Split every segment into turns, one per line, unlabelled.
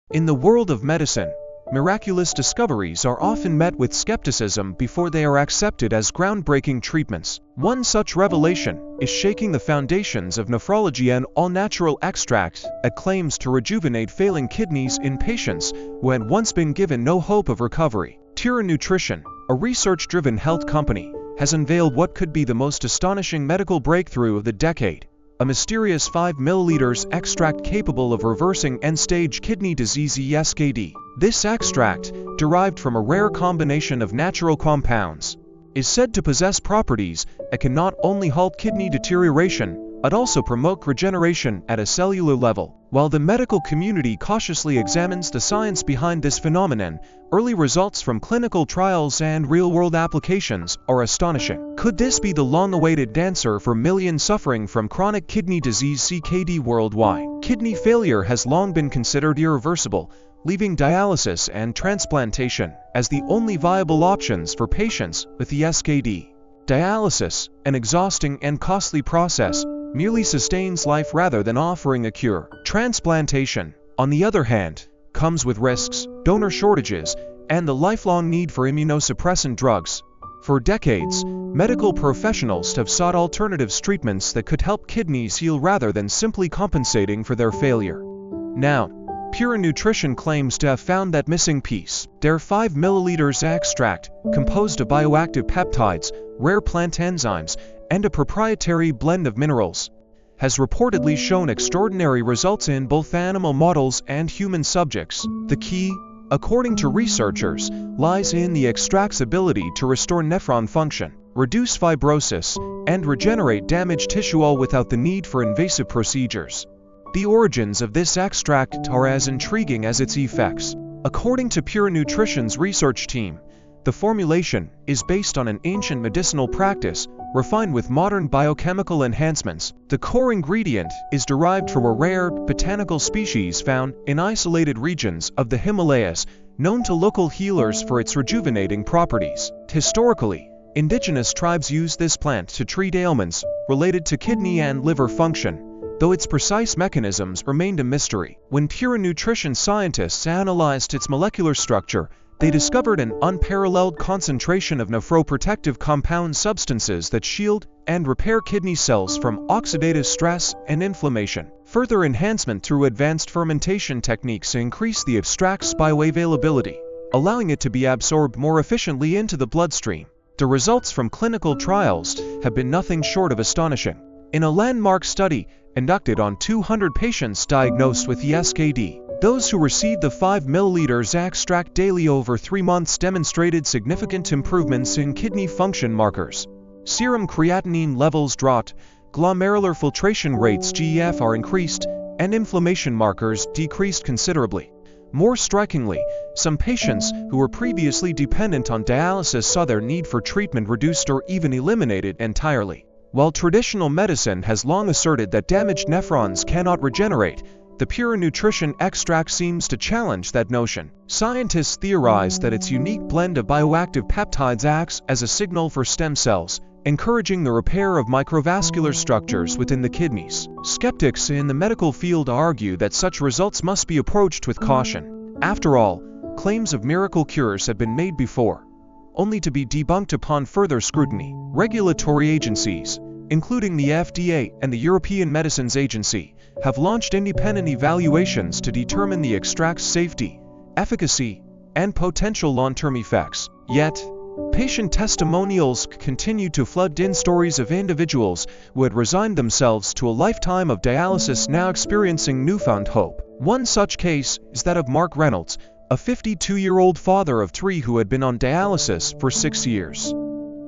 In the world of medicine, miraculous discoveries are often met with skepticism before they are accepted as groundbreaking treatments. One such revelation is shaking the foundations of nephrology, an all-natural extract that claims to rejuvenate failing kidneys in patients who had once been given no hope of recovery. Pure Nutrition, a research-driven health company, has unveiled what could be the most astonishing medical breakthrough of the decade: a mysterious 5 ml extract capable of reversing end-stage kidney disease (ESKD). This extract, derived from a rare combination of natural compounds, is said to possess properties that can not only halt kidney deterioration, but also promote regeneration at a cellular level. While the medical community cautiously examines the science behind this phenomenon, early results from clinical trials and real-world applications are astonishing. Could this be the long-awaited answer for millions suffering from chronic kidney disease (CKD) worldwide? Kidney failure has long been considered irreversible, leaving dialysis and transplantation as the only viable options for patients with ESKD. Dialysis, an exhausting and costly process, merely sustains life rather than offering a cure. Transplantation, on the other hand, comes with risks, donor shortages, and the lifelong need for immunosuppressant drugs. For decades, medical professionals have sought alternative treatments that could help kidneys heal rather than simply compensating for their failure. Now, Pure Nutrition claims to have found that missing piece. Their 5 ml extract, composed of bioactive peptides, rare plant enzymes, and a proprietary blend of minerals, has reportedly shown extraordinary results in both animal models and human subjects. The key, according to researchers, lies in the extract's ability to restore nephron function, reduce fibrosis, and regenerate damaged tissue, all without the need for invasive procedures. The origins of this extract are as intriguing as its effects. According to Pure Nutrition's research team, the formulation is based on an ancient medicinal practice, refined with modern biochemical enhancements. The core ingredient is derived from a rare botanical species found in isolated regions of the Himalayas, known to local healers for its rejuvenating properties. Historically, indigenous tribes used this plant to treat ailments related to kidney and liver function, though its precise mechanisms remained a mystery. When Pure Nutrition scientists analyzed its molecular structure, they discovered an unparalleled concentration of nephroprotective compound substances that shield and repair kidney cells from oxidative stress and inflammation. Further enhancement through advanced fermentation techniques increased the extract's bioavailability, allowing it to be absorbed more efficiently into the bloodstream. The results from clinical trials have been nothing short of astonishing. In a landmark study conducted on 200 patients diagnosed with ESKD, those who received the 5 ml extract daily over 3 months demonstrated significant improvements in kidney function markers. Serum creatinine levels dropped, glomerular filtration rates (GFR) increased, and inflammation markers decreased considerably. More strikingly, some patients who were previously dependent on dialysis saw their need for treatment reduced or even eliminated entirely. While traditional medicine has long asserted that damaged nephrons cannot regenerate, the Pure Nutrition extract seems to challenge that notion. Scientists theorize that its unique blend of bioactive peptides acts as a signal for stem cells, encouraging the repair of microvascular structures within the kidneys. Skeptics in the medical field argue that such results must be approached with caution. After all, claims of miracle cures have been made before, only to be debunked upon further scrutiny. Regulatory agencies, including the FDA and the European Medicines Agency, have launched independent evaluations to determine the extract's safety, efficacy, and potential long-term effects. Yet, patient testimonials continue to flood in stories of individuals who had resigned themselves to a lifetime of dialysis now experiencing newfound hope. One such case is that of Mark Reynolds, a 52-year-old father of 3 who had been on dialysis for 6 years.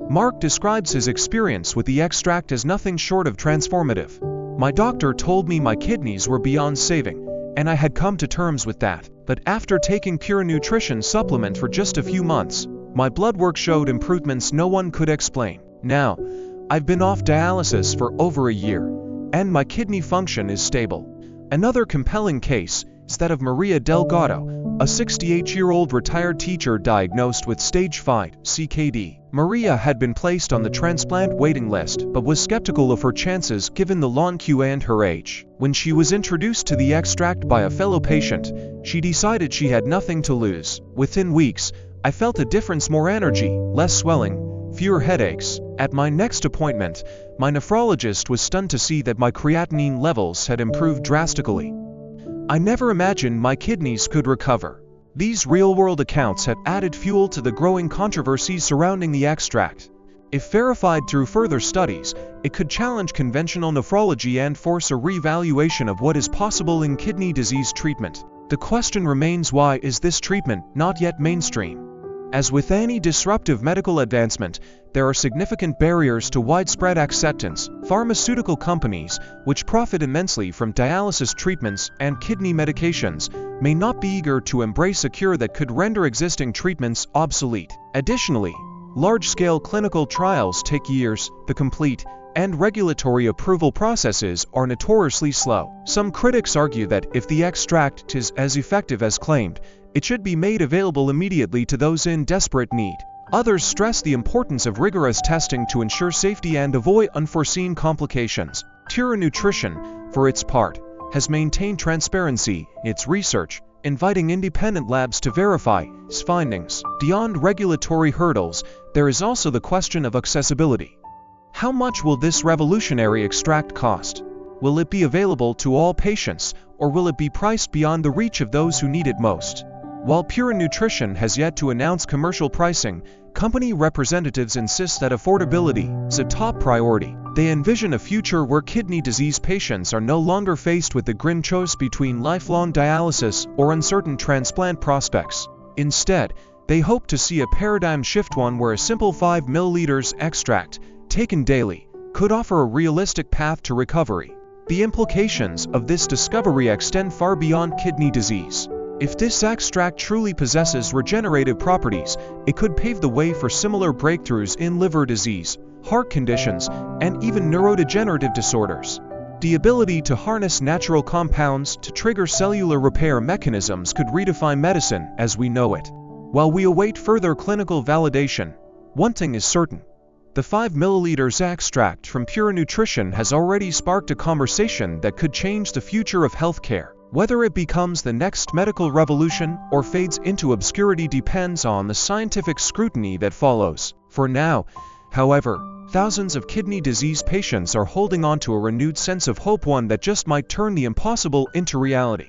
Mark describes his experience with the extract as nothing short of transformative. "My doctor told me my kidneys were beyond saving, and I had come to terms with that. But after taking Pure Nutrition supplement for just a few months, my blood work showed improvements no one could explain. Now, I've been off dialysis for over a year, and my kidney function is stable." Another compelling case is that of Maria Delgado, a 68-year-old retired teacher diagnosed with stage 5 (CKD). Maria had been placed on the transplant waiting list but was skeptical of her chances given the long queue and her age. When she was introduced to the extract by a fellow patient, she decided she had nothing to lose. Within weeks, I felt a difference: more energy, less swelling, fewer headaches. At my next appointment, my nephrologist was stunned to see that my creatinine levels had improved drastically. I never imagined my kidneys could recover. These real-world accounts have added fuel to the growing controversies surrounding the extract. If verified through further studies, it could challenge conventional nephrology and force a re-evaluation of what is possible in kidney disease treatment. The question remains, why is this treatment not yet mainstream? As with any disruptive medical advancement, there are significant barriers to widespread acceptance. Pharmaceutical companies, which profit immensely from dialysis treatments and kidney medications, may not be eager to embrace a cure that could render existing treatments obsolete. Additionally, large-scale clinical trials take years to complete, and regulatory approval processes are notoriously slow. Some critics argue that if the extract is as effective as claimed, it should be made available immediately to those in desperate need. Others stress the importance of rigorous testing to ensure safety and avoid unforeseen complications. Pure Nutrition, for its part, has maintained transparency in its research, inviting independent labs to verify its findings. Beyond regulatory hurdles, there is also the question of accessibility. How much will this revolutionary extract cost? Will it be available to all patients, or will it be priced beyond the reach of those who need it most? While Pure Nutrition has yet to announce commercial pricing, company representatives insist that affordability is a top priority. They envision a future where kidney disease patients are no longer faced with the grim choice between lifelong dialysis or uncertain transplant prospects. Instead, they hope to see a paradigm shift, one where a simple 5 ml extract, taken daily, could offer a realistic path to recovery. The implications of this discovery extend far beyond kidney disease. If this extract truly possesses regenerative properties, it could pave the way for similar breakthroughs in liver disease, heart conditions, and even neurodegenerative disorders. The ability to harness natural compounds to trigger cellular repair mechanisms could redefine medicine as we know it. While we await further clinical validation, one thing is certain: the 5 ml extract from Pure Nutrition has already sparked a conversation that could change the future of healthcare. Whether it becomes the next medical revolution or fades into obscurity depends on the scientific scrutiny that follows. For now, however, thousands of kidney disease patients are holding on to a renewed sense of hope, one that just might turn the impossible into reality.